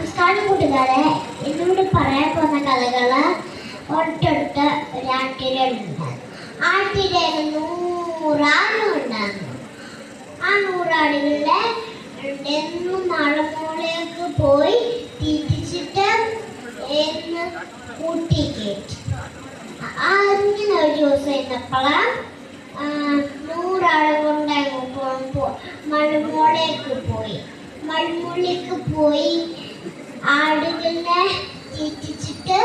നമസ്കാരം കൂട്ടുകാരെ, ഇന്നിവിടെ പറയാൻ പോകുന്ന കഥകള് ഒട്ടടുത്ത ഒരു ആട്ടിരയുണ്ട്. ആട്ടിരയിൽ 100 ആടുകളുണ്ടായിരുന്നു. ആ 100 ആടുകളിലെ എന്നും മഴമോളേക്ക് പോയി തിരിച്ചിട്ട് എന്ന് കൂട്ടി കയറ്റി. അങ്ങനെ ഒരു ദിവസം ഇന്നപ്പോഴാ 100 ആടുകളുണ്ടായിരുന്നു മഴമോളേക്ക് പോയി. മൺമുള്ളിക്ക് പോയി ആടുകളെ തീറ്റിച്ചിട്ട്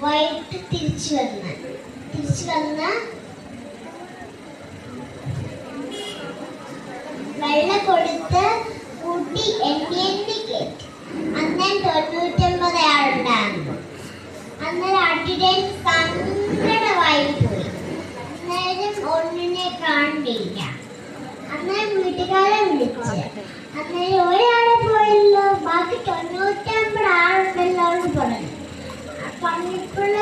വൈകിട്ട് തിരിച്ചു വന്ന് വെള്ളം കൊടുത്ത് കൂട്ടി എണ്ണി കയറ്റി. അന്നേരം 99 ആളുണ്ടായിരുന്നു. അന്നേരം ആട്ടിടയൻ സങ്കടമായി പോയി. അന്നേരം ഒന്നിനെ കാണില്ല. അന്നേരം വീട്ടുകാരെ വിളിച്ച് അന്നേരം ഒരാളെ പോയല്ലോ, ബാക്കി 99 ആളുണ്ടല്ലോ എന്ന് പറഞ്ഞു. പറഞ്ഞപ്പോൾ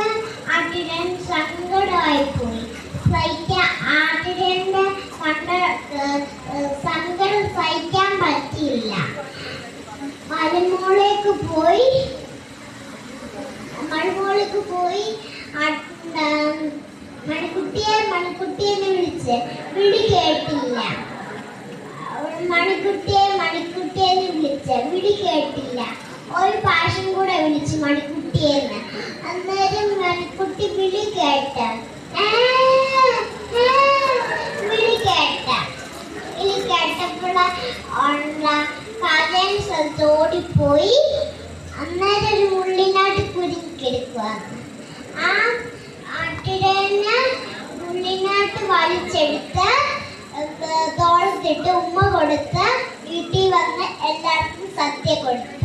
ആട്ടിടയൻ സങ്കടമായി പോയി. ആട്ടിടയന്റെ സങ്കടം സഹിക്കാൻ പറ്റിയില്ല. മലമോളേക്ക് പോയി മണിക്കുട്ടിയെന്ന് വിളിച്ച് വിളി കേട്ടില്ല. മണിക്കുട്ടിയെന്ന് വിളിച്ച് വിളി കേട്ടില്ല. ഒരു പ്രാവശ്യം കൂടെ വിളിച്ചു മണിക്കുട്ടിയെന്ന്. അന്നേരം മണിക്കുട്ടി വിളി കേട്ടപ്പോൾ കഥൻ സ്ഥലത്തോടിപ്പോയി. അന്നേരം ഒരു മുള്ളിനാട്ട് കുരുങ്ങിക്കെടുക്കുവാണ്. ആ ആട്ടിടയന് മുള്ളിനാട്ട് വലിച്ചെടുത്ത് തോളത്തിട്ട് ഉമ്മ കൊടുത്ത് വീട്ടിൽ വന്ന് എല്ലാവർക്കും സദ്യ കൊടുത്തു.